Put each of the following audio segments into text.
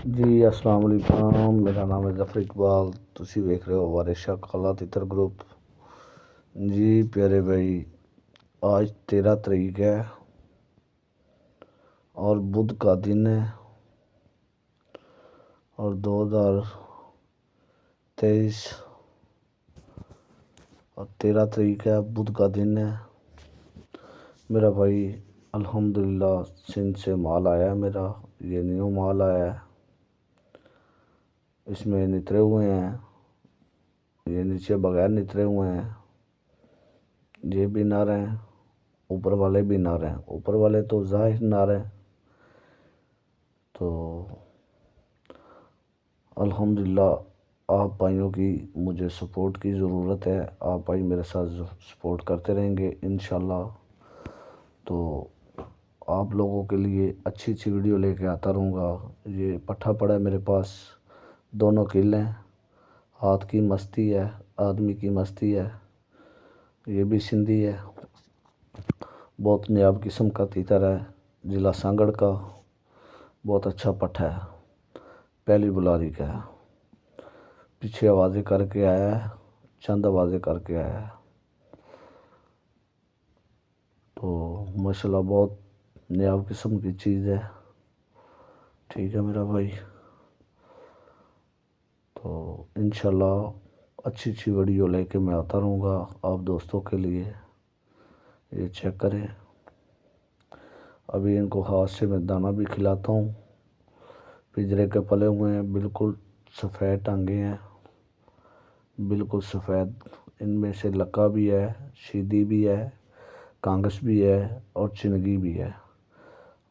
جی السلام علیکم، میرا نام ہے ظفر اقبال، تسی دیکھ رہے ہو وارث کالا تیتر گروپ۔ جی پیارے بھائی، آج 13 تاریخ ہے اور بدھ کا دن ہے اور 2023 اور 13 تاریخ ہے، بدھ کا دن ہے میرا بھائی۔ الحمدللہ سندھ سے مال آیا ہے میرا، یہ نیو مال آیا ہے، اس میں نترے ہوئے ہیں، یہ نیچے بغیر نترے ہوئے ہیں، یہ بھی نر ہیں، اوپر والے بھی نر ہیں، اوپر والے تو ظاہر نر ہیں۔ تو الحمدللہ آپ بھائیوں کی مجھے سپورٹ کی ضرورت ہے، آپ بھائی میرے ساتھ سپورٹ کرتے رہیں گے انشاءاللہ۔ تو آپ لوگوں کے لیے اچھی ویڈیو لے کے آتا رہوں گا۔ یہ پٹھا پڑا ہے میرے پاس، دونوں کل ہیں، ہاتھ کی مستی ہے، آدمی کی مستی ہے، یہ بھی سندھی ہے، بہت نیاب قسم کا تیتر ہے، ضلع سانگڑ کا، بہت اچھا پٹھا ہے، پہلی بلاری کا ہے، پیچھے آوازیں کر کے آیا ہے، چند آوازیں کر کے آیا ہے۔ تو ماشاءاللہ بہت نیاب قسم کی چیز ہے، ٹھیک ہے میرا بھائی۔ تو انشاءاللہ اچھی ویڈیو لے کے میں آتا رہوں گا آپ دوستوں کے لیے۔ یہ چیک کریں، ابھی ان کو ہاتھ سے میں دانہ بھی کھلاتا ہوں، پنجرے کے پلے ہوئے ہیں، بالکل سفید ٹانگیں ہیں، بالکل سفید، ان میں سے لکا بھی ہے، شیدی بھی ہے، کانگس بھی ہے اور چنگی بھی ہے۔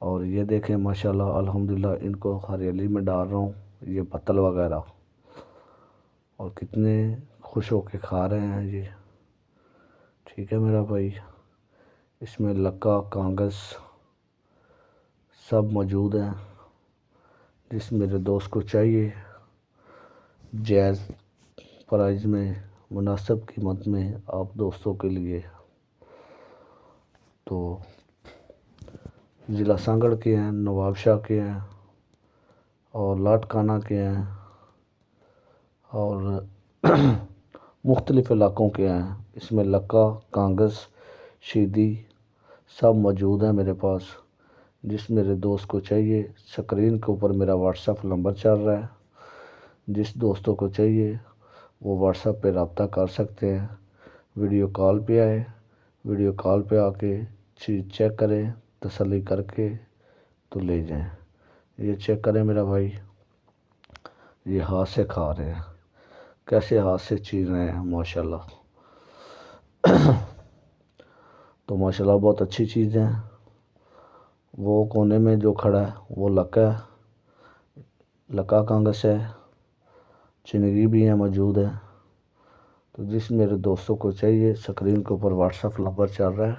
اور یہ دیکھیں ماشاءاللہ الحمدللہ ان کو ہریالی میں ڈال رہا ہوں، یہ پتل وغیرہ، اور کتنے خوش ہو کے کھا رہے ہیں یہ، ٹھیک ہے میرا بھائی۔ اس میں لکا کانگس سب موجود ہیں، جس میرے دوست کو چاہیے جائز پرائز میں، مناسب قیمت میں آپ دوستوں کے لیے۔ تو ضلع سانگڑ کے ہیں، نواب شاہ کے ہیں اور لاٹکانہ کے ہیں اور مختلف علاقوں کے ہیں۔ اس میں لکا کانگس شیدی سب موجود ہیں میرے پاس، جس میرے دوست کو چاہیے سکرین کے اوپر میرا واٹس ایپ نمبر چل رہا ہے، جس دوستوں کو چاہیے وہ واٹس ایپ پہ رابطہ کر سکتے ہیں، ویڈیو کال پہ آئے، ویڈیو کال پہ آ کے چیز چیک کریں، تسلی کر کے تو لے جائیں۔ یہ چیک کریں میرا بھائی، یہ ہاتھ سے کھا رہے ہیں، کیسے ہاتھ سے چیر رہے ہیں ماشاءاللہ۔ تو ماشاءاللہ بہت اچھی چیز ہے۔ وہ کونے میں جو کھڑا ہے وہ لکا کانگس ہے، چنگی بھی ہیں موجود ہے۔ تو جس میرے دوستوں کو چاہیے سکرین کے اوپر واٹس ایپ نمبر چل رہا ہے،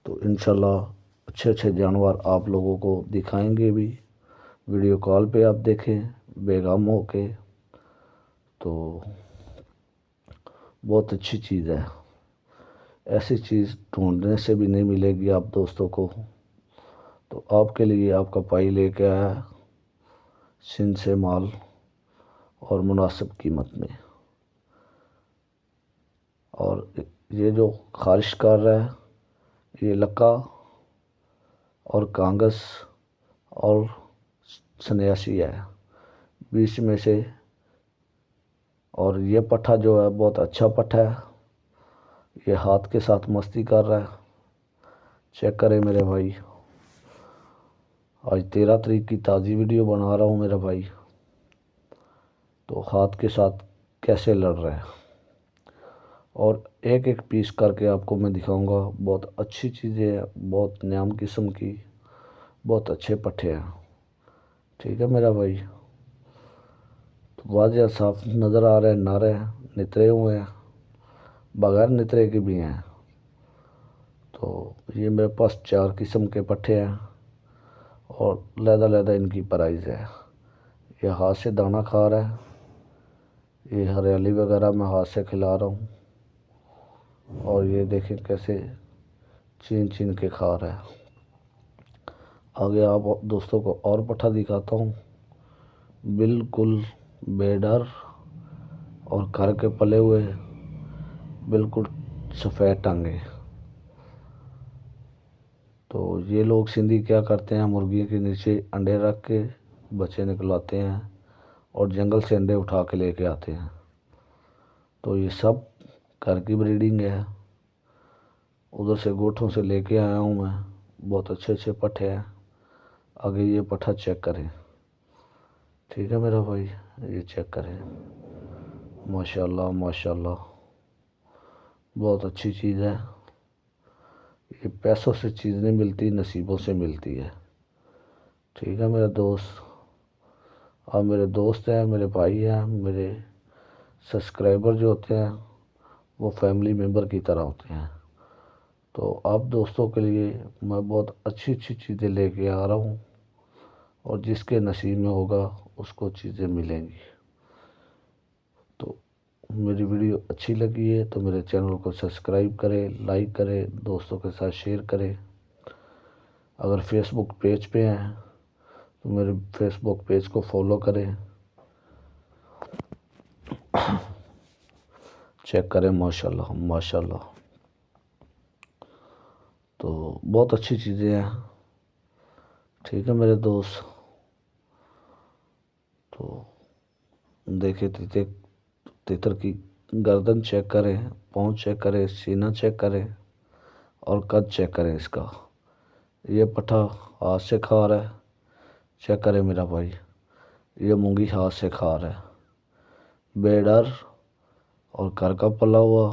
تو انشاءاللہ اچھے جانور آپ لوگوں کو دکھائیں گے بھی، ویڈیو کال پہ آپ دیکھیں بے غم ہو کے۔ تو بہت اچھی چیز ہے، ایسی چیز ڈھونڈنے سے بھی نہیں ملے گی آپ دوستوں کو۔ تو آپ کے لیے آپ کا بھائی لے کے آیا سندھ سے مال اور مناسب قیمت میں۔ اور یہ جو خارش کر رہا ہے یہ لکا اور کانگس اور سنیاسی ہے بیچ میں سے، اور یہ پٹھا جو ہے بہت اچھا پٹھا ہے، یہ ہاتھ کے ساتھ مستی کر رہا ہے، چیک کریں میرے بھائی۔ آج 13 تاریخ کی تازی ویڈیو بنا رہا ہوں میرا بھائی، تو ہاتھ کے ساتھ کیسے لڑ رہا ہے، اور ایک پیس کر کے آپ کو میں دکھاؤں گا۔ بہت اچھی چیزیں ہیں، بہت نام قسم کی، بہت اچھے پٹھے ہیں، ٹھیک ہے میرا بھائی۔ تو واضح صاف نظر آ رہے ہیں، نر ہیں، نترے ہوئے ہیں، بغیر نترے کے بھی ہیں۔ تو یہ میرے پاس 4 قسم کے پٹھے ہیں اور علیحدہ ان کی پرائز ہے۔ یہ ہاتھ سے دانہ کھا رہا ہے، یہ ہریالی وغیرہ میں ہاتھ سے کھلا رہا ہوں، اور یہ دیکھیں کیسے چین کے کھا رہا ہے۔ آگے آپ دوستوں کو اور پٹھا دکھاتا ہوں، بالکل بے ڈر اور گھر کے پلے ہوئے بالکل سفید ٹانگے۔ تو یہ لوگ سندھی کیا کرتے ہیں، مرغی کے نیچے انڈے رکھ کے بچے نکلواتے ہیں اور جنگل سے انڈے اٹھا کے لے کے آتے ہیں۔ تو یہ سب گھر کی بریڈنگ ہے، ادھر سے گوٹھوں سے لے کے آیا ہوں میں، بہت اچھے اچھے پٹھے ہیں۔ آگے یہ پٹھا چیک کریں، ٹھیک ہے میرا بھائی، یہ چیک کریں، ماشاءاللہ ماشاءاللہ، بہت اچھی چیز ہے۔ یہ پیسوں سے چیز نہیں ملتی، نصیبوں سے ملتی ہے، ٹھیک ہے میرا دوست۔ آپ میرے دوست ہیں، میرے بھائی ہیں، میرے سبسکرائبر جو ہوتے ہیں وہ فیملی ممبر کی طرح ہوتے ہیں۔ تو آپ دوستوں کے لیے میں بہت اچھی اچھی چیزیں لے کے آ رہا ہوں، اور جس کے نصیب میں ہوگا اس کو چیزیں ملیں گی۔ تو میری ویڈیو اچھی لگی ہے تو میرے چینل کو سبسکرائب کریں، لائک کریں، دوستوں کے ساتھ شیئر کریں۔ اگر فیس بک پیج پہ ہیں تو میرے فیس بک پیج کو فالو کریں، چیک کریں، ماشاءاللہ ماشاءاللہ۔ تو بہت اچھی چیزیں ہیں، ٹھیک ہے میرے دوست۔ تو دیکھیں تیتر کی گردن چیک کریں، پاؤں چیک کریں، سینہ چیک کریں اور قد چیک کریں اس کا۔ یہ پٹھا ہاتھ سے کھا رہا ہے، چیک کریں میرا بھائی، یہ مونگی ہاتھ سے کھا رہا ہے، بے ڈر اور گھر کا پلا ہوا،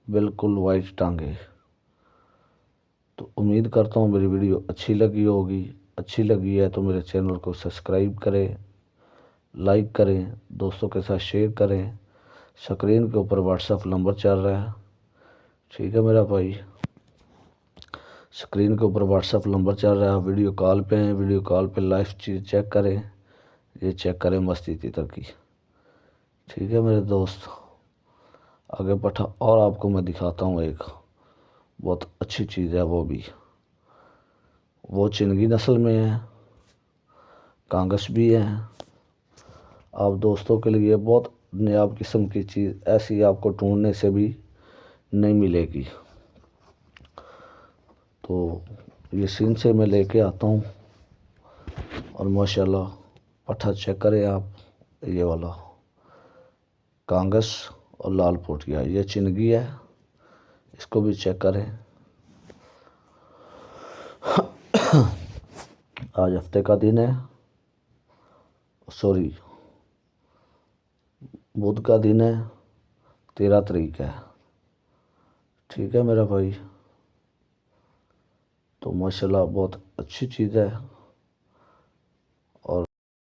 بالکل وائٹ ٹانگے۔ تو امید کرتا ہوں میری ویڈیو اچھی لگی ہوگی، اچھی لگی ہے تو میرے چینل کو سبسکرائب کریں، لائک کریں، دوستوں کے ساتھ شیئر کریں۔ اسکرین کے اوپر واٹس ایپ نمبر چل رہا ہے، ٹھیک ہے میرا بھائی، اسکرین کے اوپر واٹس ایپ نمبر چل رہا ہے، ویڈیو کال پہ ہیں، ویڈیو کال پہ لائف چیز چیک کریں، یہ چیک کریں مستی تیتر کی، ٹھیک ہے میرے دوست۔ آگے پٹھا اور آپ کو میں دکھاتا ہوں، ایک بہت اچھی چیز ہے، وہ چنگی نسل میں ہے، کانگس بھی ہے۔ آپ دوستوں کے لیے بہت نایاب قسم کی چیز، ایسی آپ کو ڈھونڈنے سے بھی نہیں ملے گی۔ تو یہ سین سے میں لے کے آتا ہوں، اور ماشاءاللہ پٹھا چیک کریں آپ، یہ والا کانگس اور لال پوٹیا، یہ چنگی ہے، اس کو بھی چیک کریں۔ آج ہفتے کا دن ہے، بدھ کا دن ہے، 13 تاریخ ہے، ٹھیک ہے میرا بھائی۔ تو ماشاءاللہ بہت اچھی چیز ہے۔